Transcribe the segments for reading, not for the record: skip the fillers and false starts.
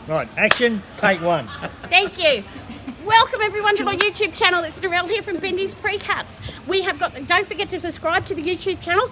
Right, action, take one. Thank you. Welcome everyone to my YouTube channel. It's Narelle here from Bendy's Pre-Cuts. We have got, don't forget to subscribe to the YouTube channel.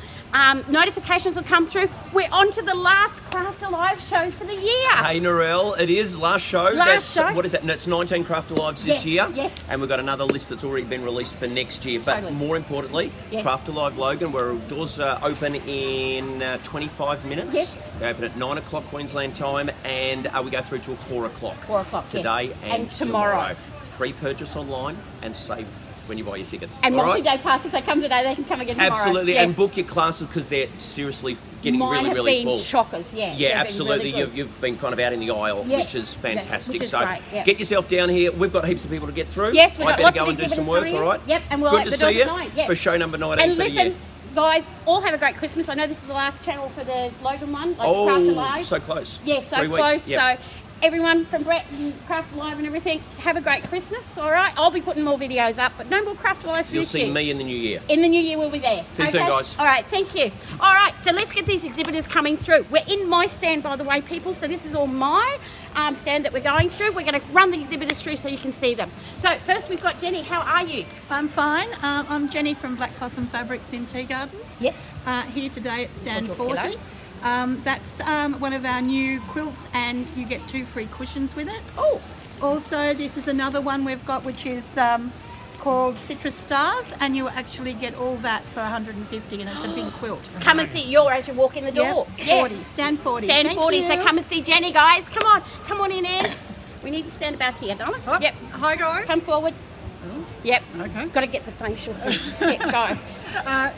Notifications will come through. We're on to the last Craft Alive show for the year. Hey Narelle, it is last show. Last show. What is that? No, it's 19 Craft Alives this year. Yes. And we've got another list that's already been released for next year. But Totally. more importantly, Yes. Craft Alive Logan, where doors are open in 25 minutes. Yes. They open at 9 o'clock Queensland time, and we go through till 4 o'clock. 4 o'clock, today yes. and tomorrow. Pre-purchase online and save when you buy your tickets. And All right? multi-day pass, if they come today, they can come again tomorrow. Absolutely, Yes. and book your classes because they're seriously getting Mine really, have really been full. shockers, yeah. Yeah, They've absolutely. been really good. You've been kind of out in the aisle, Yeah. which is fantastic. Which is so great, yeah. get yourself down here. We've got heaps of people to get through. Yes, we've I got better lots go of and do exhibitors some work, coming in. all right? Yep, and we'll Good let to the see doors you at 9, yep. for show number 19 And for the listen, year. guys, all have a great Christmas. I know this is the last channel for the Logan one, like Craft Oh, Alive. so close. Yes, so 3 close. weeks. Yep. So everyone from Brett and Craft Alive and everything, have a great Christmas, all right? I'll be putting more videos up, but no more Craft Alive for You'll this see year. me in the new year. In the new year, we'll be there. See you soon, guys. All right, thank you. All right, so let's get these exhibitors coming through. We're in my stand, by the way, people, so this is all my stand that we're going through. We're going to run the exhibitors through so you can see them. So first we've got Jenny. How are you? I'm fine. I'm Jenny from Black Possum Fabrics in Tea Gardens. Yep. Here today at stand Got your 40. pillow. That's one of our new quilts, and you get 2 free cushions with it. Oh, Also, this is another one we've got, which is called Citrus Stars, and you actually get all that for 150, and it's a big quilt. come and see your as you walk in the door. Yep, Yes. 40. Stand 40. Stand Thank 40, you. so come and see Jenny, guys. Come on in, Anne. We need to stand about here, Donna. Oh, Yep, Hi guys. come forward. Yep. Okay. Got to get the facial thing. Yep, go.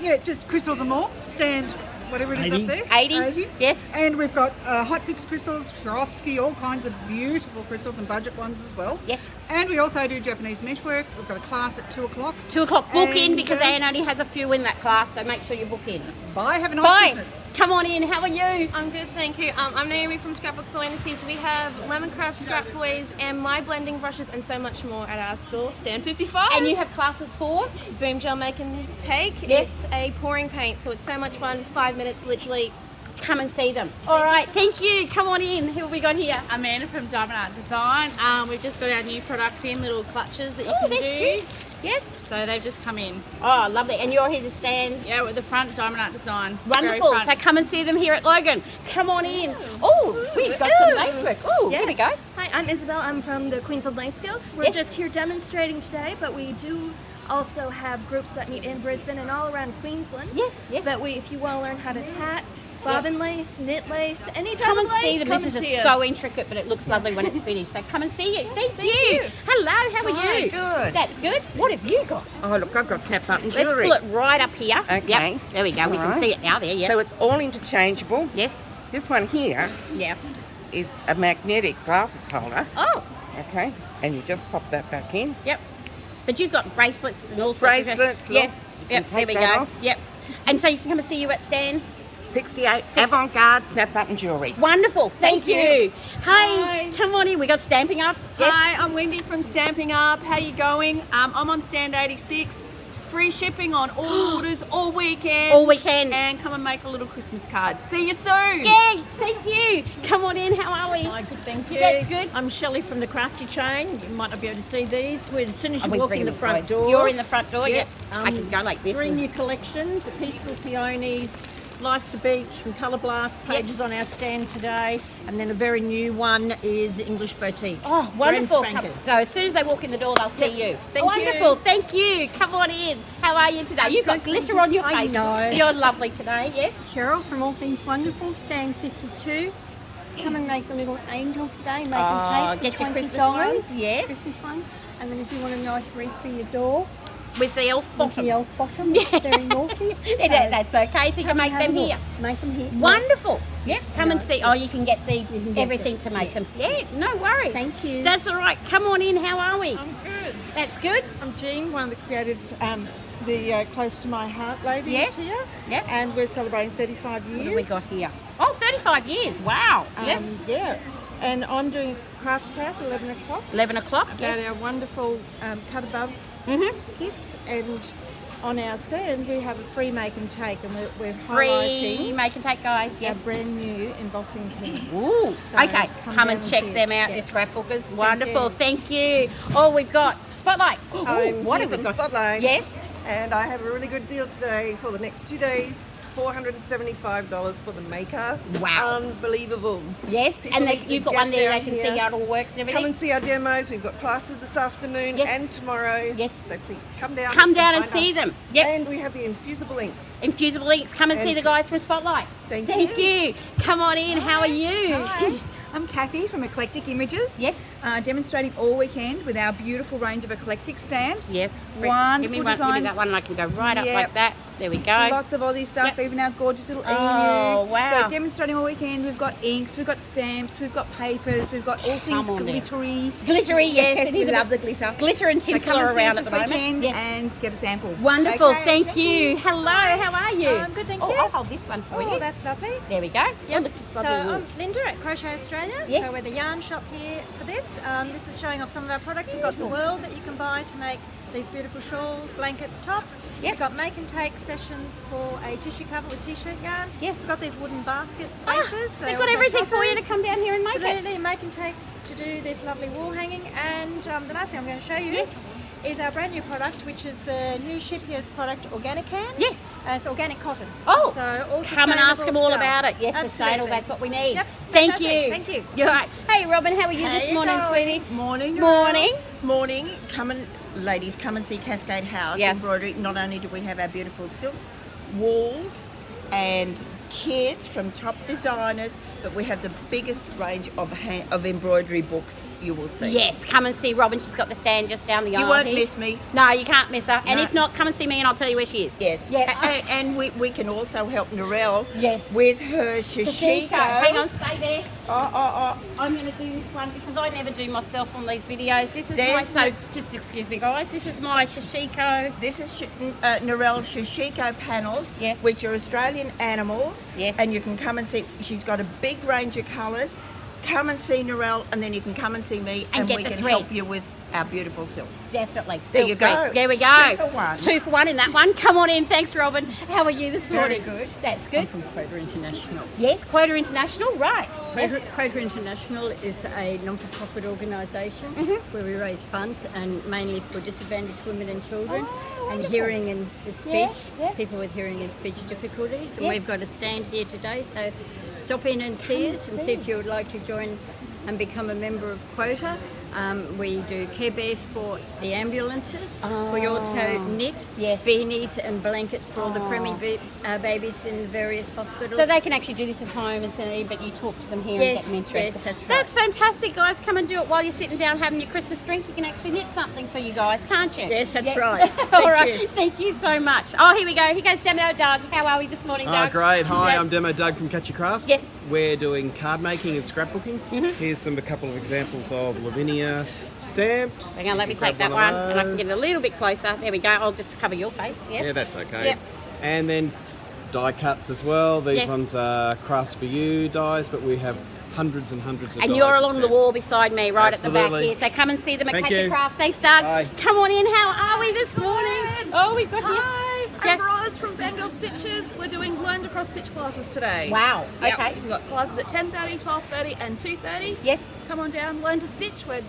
Yeah, just crystals and more. Stand, whatever it is 80. up there. 80. Yes. And we've got hot fix crystals, Swarovski, all kinds of beautiful crystals and budget ones as well. Yes. And we also do Japanese meshwork. We've got a class at 2 o'clock. 2 o'clock. Book in And, because Anne only has a few in that class, so make sure you book in. Bye, have a nice Bye. Christmas. Come on in. How are you? I'm good, thank you. I'm Naomi from Scrapbook Fantasies. We have Lemoncraft scrap toys and my blending brushes and so much more at our store, Stand 55. And you have classes for? Boom Gel Make and Take. Yes. It's a pouring paint, so it's so much fun. 5 minutes, literally. Come and see them. All right. Thank you. Come on in. Who have we got here? Amanda from Diamond Art Design. We've just got our new products in, little clutches that you Oh, can they're do. cute. Yes. So they've just come in. Oh, lovely. And you're here to stand. Yeah, with the front Diamond Art Design. Very Wonderful. front. So come and see them here at Logan. Come on in. Oh, we've got some lacework. Oh, here we go. Hi, I'm Isabel. I'm from the Queensland Lace Guild. We're Yes. just here demonstrating today, but we do also have groups that meet in Brisbane and all around Queensland. Yes, yes. But if you want to learn how to tat, bobbin lace, knit lace, any type Come of and lace, see them. come This and is see us. so intricate, but it looks lovely when it's finished. So come and see you. Thank you. Hello, how are Hi, you? good. That's good. What have you got? Oh, look, I've got snap button Let's jewellery. pull it right up here. Okay. Yep. There we go. We can Alright. see it now there. Yep. So it's all interchangeable. Yes. This one here Yeah. is a magnetic glasses holder. Oh, Okay. And you just pop that back in. yep. But you've got bracelets and all sorts Bracelets, of look, yes. you Yep. can There take we that go. off. Yep. And so you can come and see you at Stan. 68 avant-garde snap button jewellery. Wonderful. Thank you. Hi. Hi. Come on in. We got Stamping Up. Yes. Hi, I'm Wendy from Stamping Up. How you going? I'm on stand 86. Free shipping on all orders all weekend. All weekend. And come and make a little Christmas card. See you soon. Yay. Thank you. Come on in. How are we? Hi, good, thank you. That's good. I'm Shelley from the Crafty Chain. You might not be able to see these. As soon as you We walk bring in the them, front guys. door. You're in the front door. Yep. Yep. I can go like this. 3 and- new collections, a Peaceful Peonies, Life to Beach from Colour Blast, pages on our stand today. And then a very new one is English Boutique. Oh, wonderful. Brand spankers. So as soon as they walk in the door, they'll see you. Thank Wonderful. you. Thank you. Come on in. How are you today? You've got glitter on your I face. know. You're lovely today, yes? Cheryl from All Things Wonderful, stand 52. Come and make a little angel today, make Oh, them tape get for your Christmas $20. ones, yes. Christmas one. And then if you want a nice wreath for your door, With the elf with bottom. the elf bottom, it's very naughty. That's okay. So you can make them here. Make them here. Wonderful. Yep. Come and see. Oh, you can get the can get everything to make them. Yeah. No worries. Thank you. That's all right. Come on in. How are we? I'm good. That's good. I'm Jean, one of the creative, Close to My Heart ladies Yes. here. Yep. And we're celebrating 35 years. What have we got here? Oh, 35 years. Wow. Yep. Yeah. And I'm doing craft chat at 11 o'clock 11 o'clock. about our wonderful cut above Mm-hmm. kits, and on our stand we have a free make and take, and we're Free highlighting make and take, guys. our Yes. brand new embossing pens. Ooh, So okay, come down and check see them us. out, Yeah. the scrapbookers. Wonderful, thank you. Oh, we've got Spotlight. Ooh, I'm what here have we from got? Spotlight. Yes. And I have a really good deal today for the next 2 days. $475 for the maker. Wow. Unbelievable. Yes, People and need to you've got get one there they down can here. see how it all works and Come everything. and see our demos. We've got classes this afternoon Yes. and tomorrow. Yes. So please come down. Come down and find see us. them. Yep. And we have the infusible inks. Infusible inks, come and see And- the guys from Spotlight. Thank you. Come on in, how are you? Hi, I'm Kathy from Eclectic Images. Yes. Demonstrating all weekend with our beautiful range of eclectic stamps. Yes. Wonderful Give me designs. that one and I can go right up Yep. like that. There we go. Lots of Aussie stuff, Yep. even our gorgeous little emu. Oh, wow. So demonstrating all weekend, we've got inks, we've got stamps, we've got papers, we've got all things Come on now. glittery. Glittery, yes. it we is a love the bit- glitter. Glitter and So tinsel come are and see around us at the this moment. weekend Yes. and get a sample. Wonderful, Okay, thank you. Hello, how are you? I'm good, thank Oh, you. I'll hold this one for Oh, you. that's lovely. There we go. Yep. Oh, look, it's So lovely wool. I'm Linda at Crochet Australia. Yes. So we're the yarn shop here for this. This is showing off some of our products. We've got the whirls that you can buy to make these beautiful shawls, blankets, tops. Yep. We've got make and take sessions for a tissue cover with t-shirt yarn. Yes. We've got these wooden basket Ah, bases. they've got everything for you to come down here and make it. Absolutely, make and take to do this lovely wall hanging. And the last thing I'm going to show you is our brand new product, which is the new Ship Year's product, Organic Can. Yes. It's organic cotton. Oh, so all come and ask them sustainable all stuff. about it. Yes, sustainable, Absolutely. that's what we need. Yep, Thank fantastic. you. Thank you. You're right. Hey, Robin, how are you this morning, sweetie? Morning. Morning. Morning. Ladies, come and see Cascade House Yes. Embroidery. Not only do we have our beautiful silks, wools, and kits from top designers, but we have the biggest range of embroidery books you will see. Yes, come and see Robin. She's got the stand just down the aisle. You won't here. miss me. No, you can't miss her. And No. if not, come and see me and I'll tell you where she is. Yes. Yes. And we can also help Narelle Yes. with her shishiko. Hang on, stay there. Oh. I'm going to do this one because I never do myself on these videos. This is There's my, so just excuse me guys, this is my shishiko. This is Narelle's shishiko panels, Yes. which are Australian animals. Yes. And you can come and see, she's got a big range of colours. Come and see Narelle, and then you can come and see me, And get we the can help threads. you with our beautiful silks. Definitely. There Silk you go. threads. There we go. 2 for 1. 2 for 1 in that one. Come on in. Thanks, Robin. How are you this Very morning? good. That's good. I'm from Quota International. Yes, Quota International, right. Quota International is a non-for-profit organisation where we raise funds and mainly for disadvantaged women and children and hearing and speech, people with hearing and speech difficulties. And Yes. we've got a stand here today, so stop in and see us and see if you would like to join and become a member of Quota. We do Care Bears for the ambulances. We also knit beanies and blankets for all the preemie babies in various hospitals. So they can actually do this at home and see, but you talk to them here Yes, and get them interested. yes, That's fantastic, guys. Come and do it while you're sitting down having your Christmas drink. You can actually knit something for you guys, can't you? Yes, that's Yeah. right. All Thank right. you. Thank you so much. Oh, here we go. Here goes Demo Doug. How are we this morning, Doug? Great. Hi, Yeah. I'm Demo Doug from Catch Your Crafts. Yes. We're doing card making and scrapbooking. Here's a couple of examples of Lavinia stamps. Hang on, let me Grab take that one one of and I can those. get it a little bit closer. There we go. I'll just cover your face. Yes. Yeah, that's okay. Yep. And then die cuts as well. These Yes. ones are Crafts for You dies, but we have hundreds and hundreds of And dies you're along the stamps. wall beside me, right at the Absolutely. back here. So come and see them at Thank Catch Your you. Craft. Thanks, Doug. Bye. Come on in. How are we this morning? Oh, we've got Hi, Yeah. I'm Roz from Bengal Stitches. We're doing learn to cross stitch classes today. Wow, Yep, okay. We've got classes at 10:30, 12:30 and 2:30. Yes. Come on down, learn to stitch. We're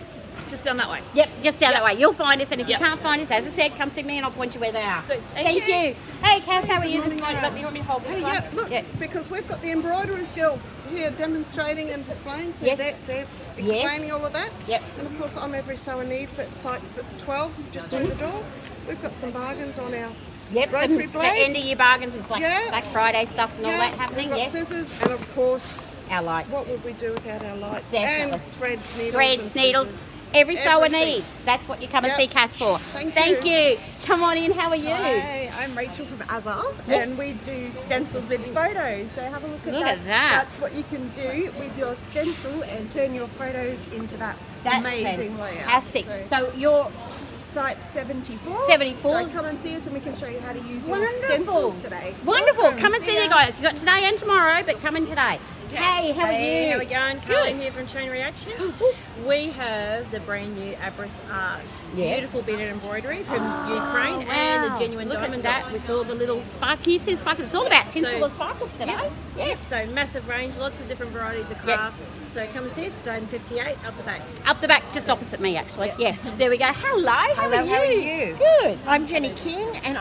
just down that way. Yep, just down that way. You'll find us, and if Yep. you can't find us, as I said, come see me and I'll point you where they are. Thank you. Hey, Cass, how are you this morning? You want me to hold this Hey, one? yeah, look, Yeah. because we've got the Embroiderers Guild here demonstrating and displaying, so Yes. they're Yes. explaining all of that. Yep. And of course, I'm Every Sewer Needs at site 12, just through the door. We've got some bargains on our Yep, rotary some blades. end of year bargains and Black Friday stuff and all that happening. We've got Yes. scissors, and of course, our lights. What would we do without our lights? Definitely. And threads, needles, Threads, and needles. scissors. Every sewer Everything. needs. That's what you come and Yep. see Cass for. Thank you. Come on in. How are you? Hi, I'm Rachel from Azar, Yep. and we do stencils with photos. So have a look at Look that. at that. That's what you can do with your stencil and turn your photos into that That's amazing fantastic. layout. So you're site 74. 74. So come and see us, and we can show you how to use your Wonderful. stencils today. Wonderful. Awesome. Come and see ya. the guys. You got today and tomorrow, but come in today. Hey, how are you? How are we going? Good. Carly here from Chain Reaction. We have the brand new Abris Art. Yeah. Beautiful beaded embroidery from Ukraine and the genuine Look diamond at that dots. with all the little spark. You see sparkles. It's all about tinsel and sparkles today. Yeah. So massive range, lots of different varieties of crafts. So come and see us, Stone 58 up the back. Up the back, just opposite me actually. Yeah. There we go. Hello. Hello, How are you? Good. I'm Jenny King and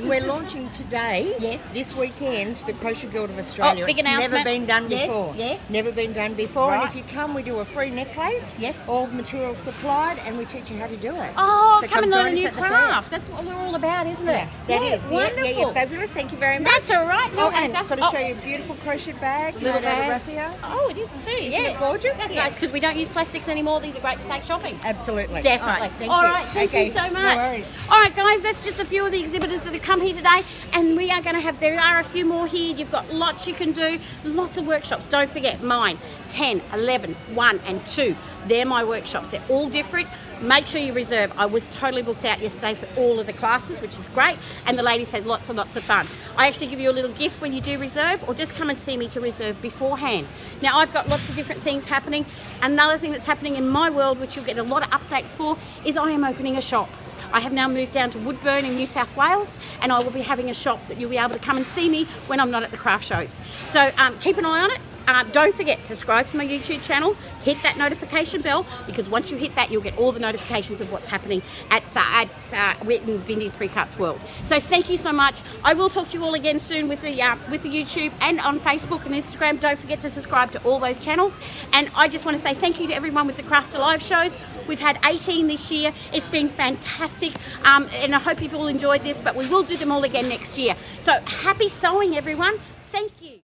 we're launching today, this weekend, the Crochet Guild of Australia. Oh, big It's announcement. never been done Yes, before. yeah. Never been done before. Right. And if you come, we do a free necklace. Yes. All materials supplied and we teach you how to do it. Oh, So come and learn a join us new at the fair. craft. That's what we're all about, isn't it? That Yeah, is. wonderful. Yeah, you're fabulous. Thank you very much. That's all right. Oh, No, and I've got to oh. show you a beautiful crochet bag. Little made out of bag. raffia. Oh, it is too. Isn't Yeah, it gorgeous? That's Yeah. nice because we don't use plastics anymore. These are great to take shopping. Absolutely. Definitely. All right, thank All you. right, thank Okay, you so no much. worries. All right, guys, that's just a few of the exhibitors that have come here today, and we are going to have. There are a few more here. You've got lots you can do, lots of workshops. Don't forget mine, 10, 11, 1, and 2. They're my workshops. They're all different. Make sure you reserve. I was totally booked out yesterday for all of the classes, which is great, and the ladies had lots and lots of fun. I actually give you a little gift when you do reserve, or just come and see me to reserve beforehand. Now, I've got lots of different things happening. Another thing that's happening in my world, which you'll get a lot of updates for, is I am opening a shop. I have now moved down to Woodburn in New South Wales, and I will be having a shop that you'll be able to come and see me when I'm not at the craft shows. So keep an eye on it. Don't forget, subscribe to my YouTube channel, hit that notification bell, because once you hit that, you'll get all the notifications of what's happening at Bindy's Pre-Cuts World. So thank you so much. I will talk to you all again soon with the YouTube and on Facebook and Instagram. Don't forget to subscribe to all those channels. And I just want to say thank you to everyone with the Craft Alive shows. We've had 18 this year. It's been fantastic, and I hope you've all enjoyed this, but we will do them all again next year. So happy sewing, everyone. Thank you.